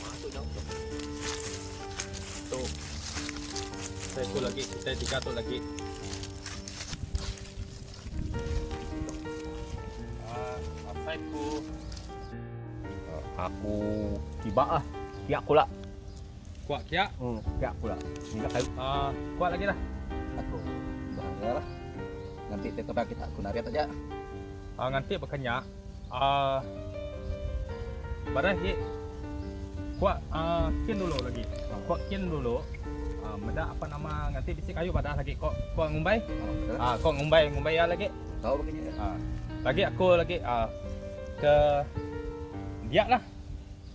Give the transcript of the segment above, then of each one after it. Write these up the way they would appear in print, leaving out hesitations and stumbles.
Masuk jauh tu. Tu. Saya tu lagi, kita tiga tu lagi. Aku tiba ah. Kiak pula. kuat kiak. Kiak pula. Minyak kayu. Kuat lagi lah. Aku bahaya lah. Nanti tetap kita gunakan aja. Nanti berkenyak. Barang je. Kuat kin dulu lagi. Kuat kin dulu. Meda apa nama nanti bisi kayu pada lagi kok ngumbai. Kok ngumbai ya lagi. Tahu begini. Lagi aku lagi ke biak lah.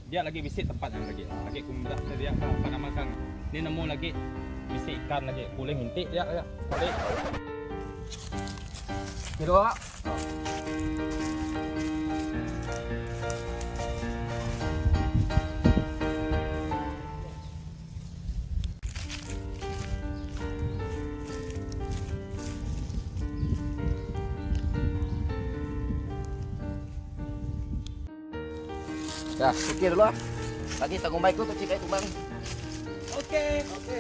Dia lagi visit tempat yang lagi kumbedak dia apa nama kang. Ni nemu lagi visit ikan lagi. Boleh mintik dia ya. Boleh. Kilo. Dah, fikir dulu ah. Lagi tanggung baik tu cikai tumbang. Okey. Okey.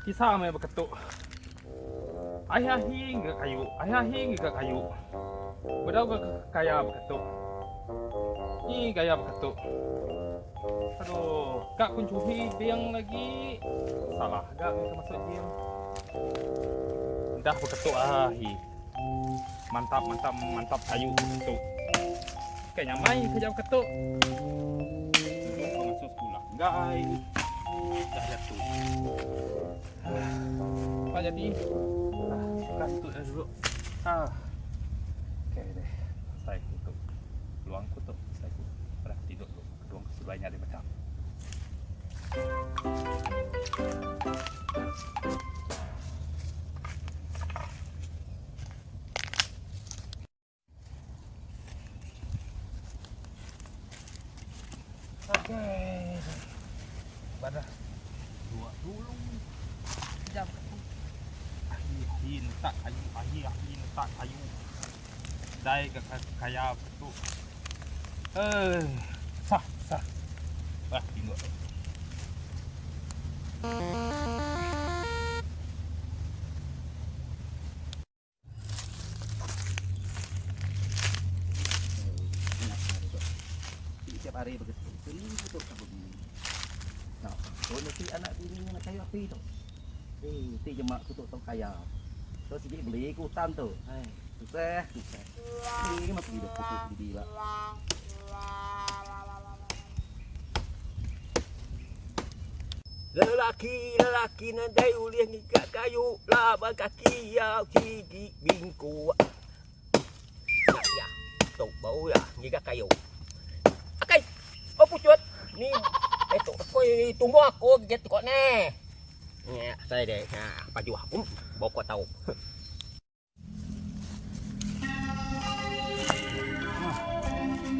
Kisah mai berketuk. Ayah hingga kayu. Berapa kaya berketuk. Ni gaya berketuk. Aduh, kak kuncuhi biang lagi. Salah gak minta masuk biang. Dah berketuk Mantap kayu berketuk. Kayaknya mai kerja berketuk. Masuk sekolah. Guys. Dah jatuh. Apa jadi? Kat tu dah dulu. Okey deh. Saya tutup. Peluangku tu. Dah tidur dulu. Kedua sebelahnya dia macam. Okey. Pada dua dulu. Jam. Ahi letak kayu. Dai ke kaya betul. Sah. Tengok. Setiap hari begitu. Betul kabut ini. Nah, nanti anak bini nak kayu api tu. Nanti jemak tutup tong kaya. Terus sikit beli ke hutan tu. Susah. Ini masih hidup pupuk di lah. Lelaki nandai uliah ngikat kayu laban kaki ya gigi bingku. Ya. Tu bau ya ngikat kayu. Akai. Oh pucut. Ni itu koi tumbuh aku get kok ne. Ya, saya deh. Nah, baju aku bawa kau tahu.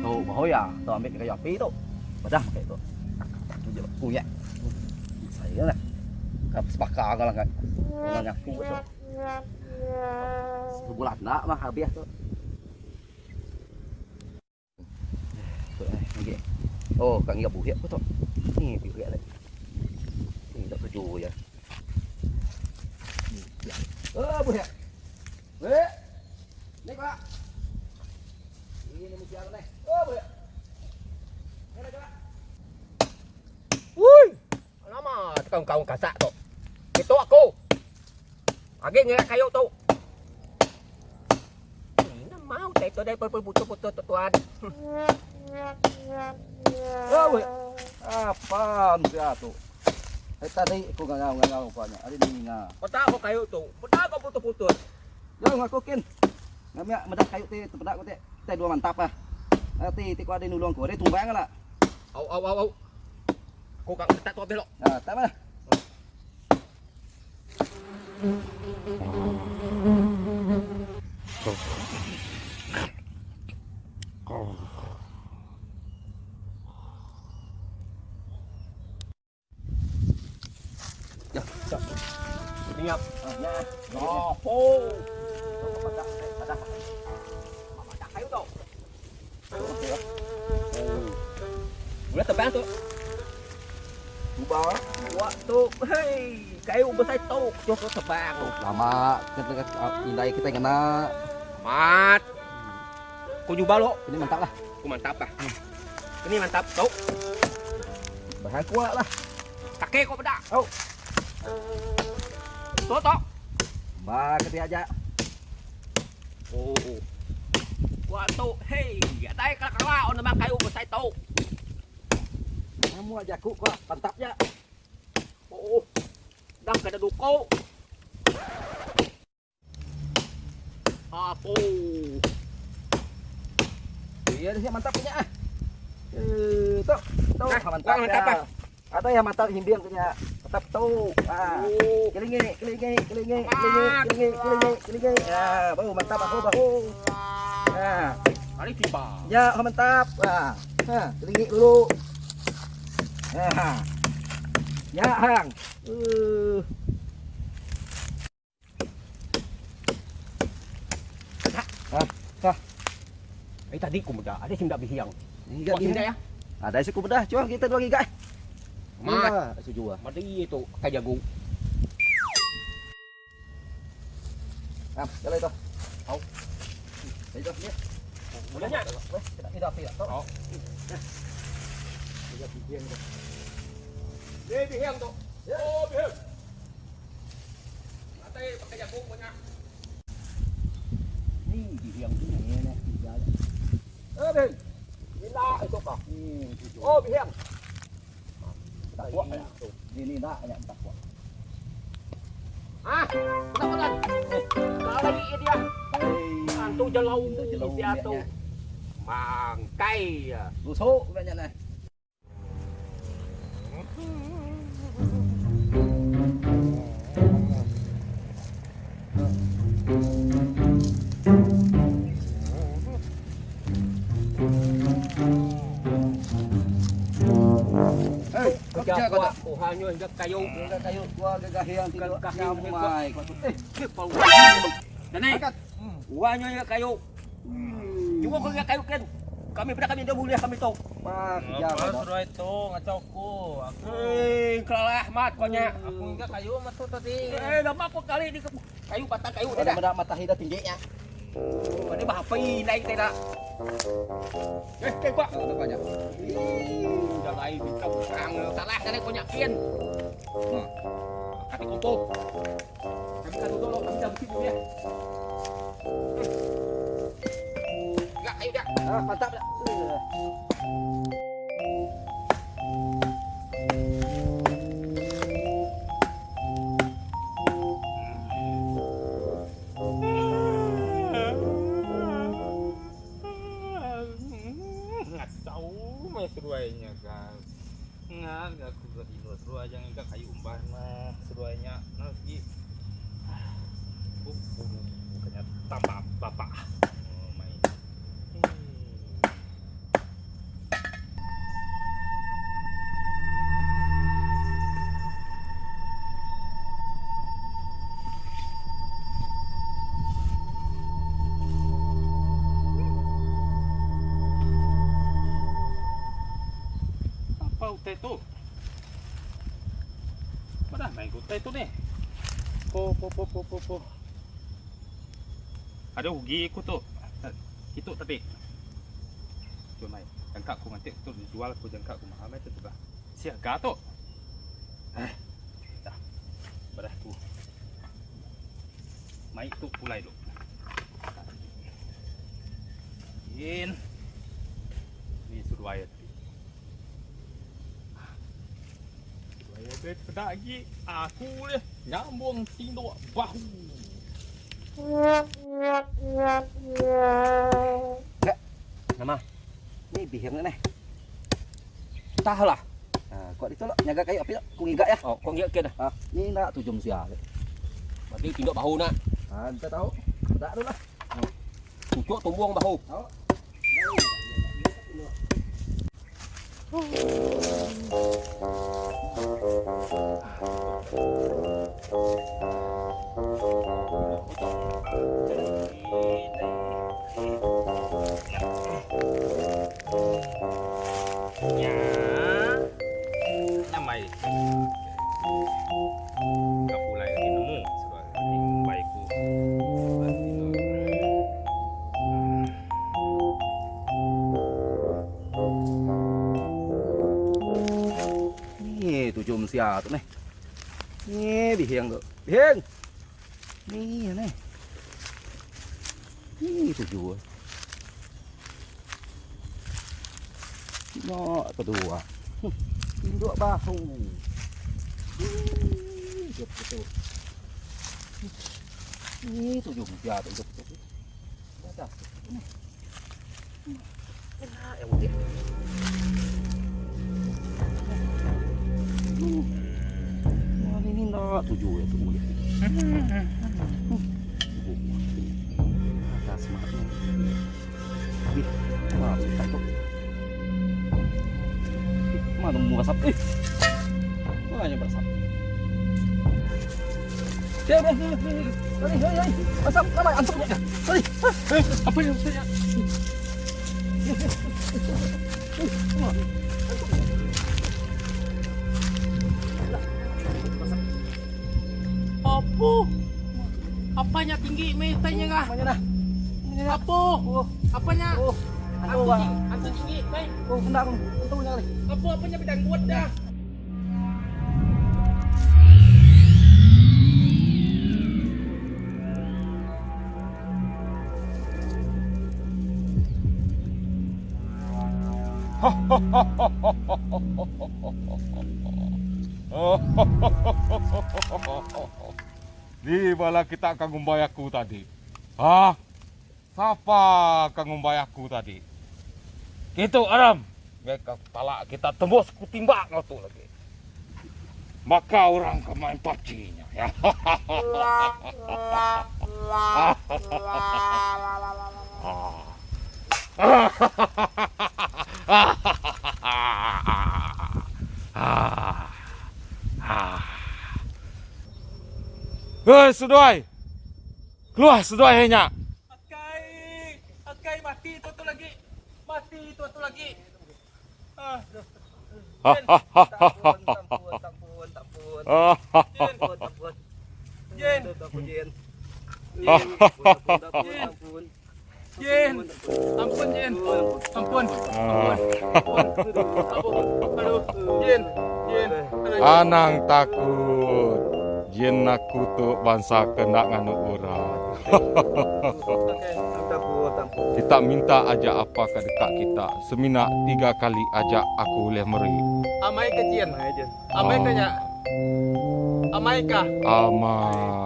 Tuh, bau ya. Tuh ambil kayu api tu. Dah pakai tu. Tu je aku ya. Saya lah. Kap sebakar kalau kan. Orang aku betul. Sebulan nak mah habis tu. Lagi. Oh, kang ngap buhiak tu. Ni buhiak lagi. Ni tak sejuk ya. Ni. Buhiak. Buhiak. Ni Pak. Ini mesti apa ni? Buhiak. Mana Pak? Wuih. Lama kau kasak tu. Itu aku. Agi ngek kayu tu. Ini mau tay tu dai putus tuan. Apa dia tu? Tadi aku ngau punya. Ada ni ngah. Petak aku kayu tu. Petak aku putus. Jangan aku kin. Ngamia medak kayu tu pedak aku teh. Teh dua mantap ah. Nanti tiku ada nulung aku. Ada tumbang lah. Au. Cô cậu ta to biết lộ. Tắm ơi. Ingat. Ya. Oh. Pada kayu tu. Boleh tebang tu. Ubah. Waktu, hei, kayu besar tu, cukup tebang. Lama kita indai kita kena. Mat. Kau jubah lo. Ini mantap lah. Aku mantap lah. Ini mantap tu. Bahan kuat lah. Kakek kau pedak. Oh. Tu tu. Bah ketik aja. Oh. Waktu, hei, ada kalau nama kayu besar tu. Kamu aja aku kok mantapnya. Oh. Dah kena duko. Apa? Iya dia mantap punya ah. Tuh, tuh Nah, mantap mantap, ya. Atau yang mantap himbiang punya. Mantap tuh. Ah. Oh. Kelingi. Ya, baru mantap aku baru. Nah, Hari tiba. ya mantap. Nah, kelingi dulu. Nah. Ya, hang. Tadi aku muda, ada sim dak bihiang. Ini Kau sim dak ya? Ada sih kubedah, coba kita dua giga. Mat. Sejuah. Mati itu kayak jagung. Nah, jalan itu. Au. Itu ni. Mulanya. Tidak. Oh. Tidak bihiang tu. Ni bihiang tu. Oh, bihiang. Mati pakai jagung banyak. Ni bihiang tu ni. Ben. Gila itu kau. Ni. Oh, bihiang. Tak kuat ya. Ini nak banyak tak kuat. Ah, nak. Kalau lagi dia. Antu jelau dia tu. Mangkai ya. Busuk banyak ni. Kerja kau tak. Oh, hanya hingga kayu. Kayu gua gagah yang tidak nyamai. Pau. Dani. Uangnya hingga kayu. Juga kau hingga kayu kan. Kami dah boleh kami tahu. Pak, Apa suruh itu ngacauku. Aku Kalah Ahmad kau nya. aku enggak kayu masuk tadi. Nama aku kali di kayu batang kayu dah. Ada matahari dah tingginya. Ini bah pi naik tidak. Kau. Ada banyak. Dah lain kau serang salah kali kau nyakin. Kami untuk. Kami kan dulu kami dah bersih ya. Enggak kayu dah. Ah, mantap dah. Ngacau mah seruainya kan. Ngan aku ke Indo seruai jangan enggak kayu umbah mah seruainya. Nah segi. Bukannya bapak. Oh, main. Apa utai tu? Mana main utai tu ni? Po. Ada ugi aku tu. Itu tapi. Cuma mai. Jangka aku nanti tu dijual aku jangka aku mahal mai tu juga. Siaga tu. Dah. Beras tu. Mai tu pulai dulu. In. Ni suruh ayat. Pedak lagi aku ni nyambung tinduk bahu. Nama. Ni bihiang ni. Tahulah. Ah, kau ditolak nyaga kayu api ku ngigak ya. Oh, kau ngiak ke dah. Ah, ni nak tujung sia. Berarti tinduk bahu nak. Ah, kita tahu. Tak dulu lah. Cucuk tumbuang bahu. Tahu. Ya, nyamai. Kau pulai lagi nemu sebagai baikku. Nih tujuh sia tuh nih. Nih bihiang tuh. Bihiang. Nih nih. Nih tujuh. No, kedua. Induk bahu. Betul. Ini tujuh sia tuh. Ada. Enak yang udah. Wah, ini enggak tujuh ya tuh. Ada semangatnya. Ih, wah, susah tuh. Mana mau asap? Makanya berasap. Asap, apa asapnya? Apa yang saya? Apa? Apanya tinggi metanya kah? Mana dah? Apa? Apanya? Antu tinggi, baik. Oh, hendak tentunya kali. Apanya bidang kuat dah. Di bala kita akan ngumbayaku tadi. Hah? Siapa akan ngumbayaku tadi? Itu Aram. Mereka talak kita tembus ku timbak kau tu lagi. Maka orang ke main PUBG-nya ya. Hei, Sudoi. Keluar Sudoi hanya. Akai mati tu lagi. Mati tu lagi. Jin, ampun Jin, ampun. Aduh, Jin. Anang takut. Jin aku tu bangsa kena nganu orang. Kita minta aja apa ke dekat kita. Semina 3 kali ajak aku boleh meri. Amai ke Jin. Amai ke nya. Amai kah? Amai.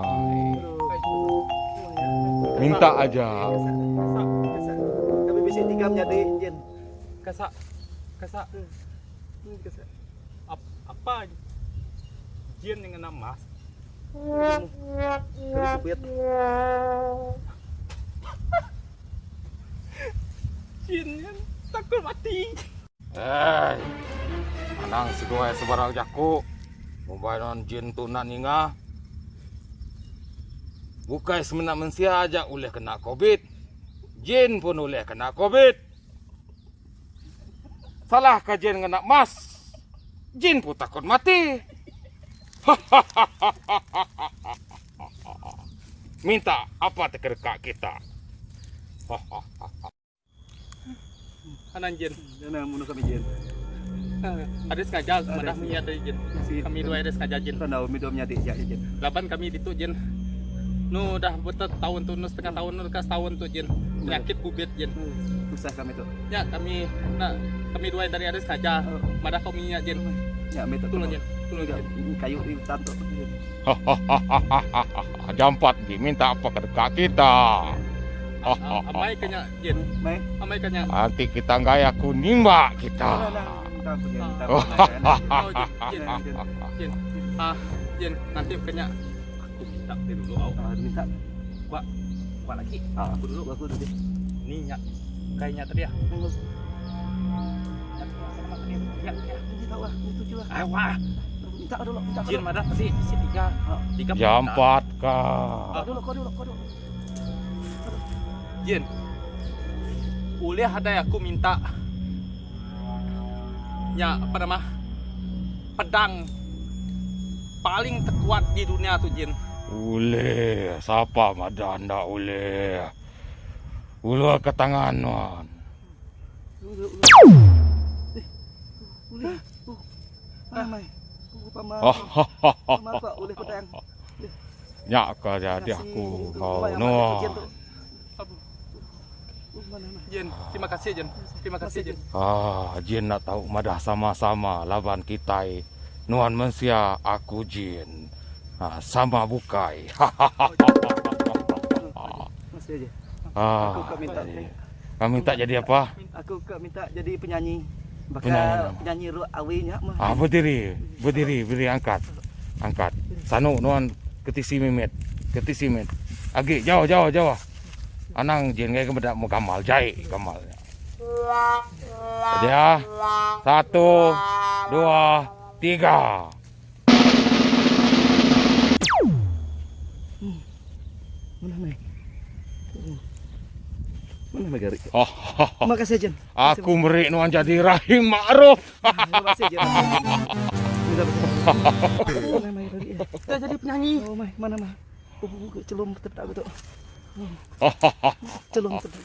Minta aja. Tapi bisa tigamnya deh, Jen. Kasak. Apa? Jin yang kena mas. Kalau kubet. Jin yang takut mati. Anang sesuai sebarang jaku. Membayar jin tu nak ninga. Bukan semena manusia aja boleh kena COVID. Jin pun boleh kena COVID. Salah ke jin kena mas. Jin pun takut mati. Minta apa terdekat kita. Anan Jin. Jangan bunuh kami, Jen. Ada sengaja madah niat dari Jin. Kami dua ada sengaja Jin. Tahu midom nyati ya, Jen. Laban kami ditu Jin. Nu dah betul tahun tu, nu setengah tahun, nu dekat tahun tu Jin. Penyakit kubit Jin. Susah kami tu. Ya kami dua dari ada sengaja madah kami niat Jin. Ya, metu Tolong Jin. Tolong Jin. Ini kayu di hutan tu. Jampat minta apa ke dekat kita. Amai kenya Jin. Mai. Amai kenya. Nanti kita gaya kunimba kita. Minta aku Jen. Oh Jin. Jin. Jin nanti kenya. Aku minta dulu Minta. Buat lagi. Aku dulu deh. Ni nyak. Kayaknya tadi ya. Ya. Ini tahu lah, itu juga. Wah. minta dulu, minta Jin dulu. madah pasti tiga. Tiga. Ya empat kah. Kau dulu, kau dulu, kau dulu. Jin. Boleh ada aku minta. Ya apa nama? Pedang paling terkuat di dunia tuh Jin. Ule, siapa madan dah ule. Ulu ke tangan wan. Ulih. Mana mai? Paman. Oh, Paman kok ulih pedang. nyak ka jadi aku kau no. Mana mai? Jin, terima kasih Jin. Terima kasih Jin. Jin nak tahu madah sama-sama lawan kita. Nuan mensia aku Jin. Sama bukai. Masih aja. Aku kau minta. Kami minta jadi apa? Aku kau minta jadi penyanyi. Penyanyi. Penyanyi awinya mah. Berdiri, angkat. Sanu nuan ketisi mimet. Agi jauh. Anang Jin kayak kebedak mau kamal jai kamal. Jadi ya. 1, 2, 3. Mana mai? Mana mai Gari? Oh, Makasih Jen. aku merik nuan jadi Rahim Ma'ruf. Terima kasih Jen. Mana mai Gari? Kita jadi penyanyi. Oh mai, mana mai? Celum tetak betul. Celum tetak.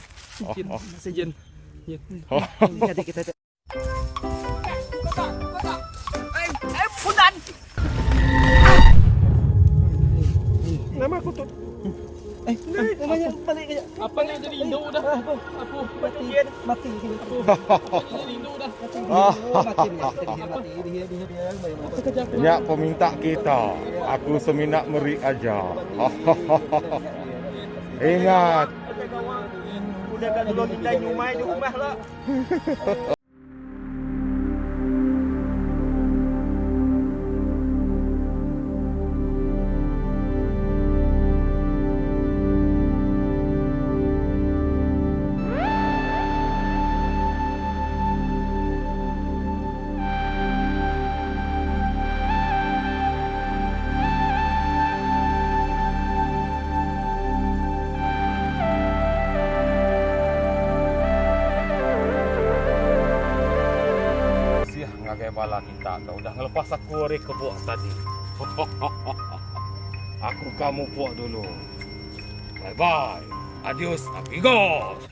Jin, makasih Jin. Jadi kita Pundan. nama aku tuh. Namanya balik aja. Apa yang jadi Indo dah? Aku Mati sini. jadi Indo dah. Mati. Nyak peminta kita. Aku seminak merik aja. Ingat. Udah kan dulu tinggal nyumai di rumah lah. Bala kita kau udah ngelepas aku dari kebuk tadi. Aku kamu puak dulu. Bye bye. Adios amigos.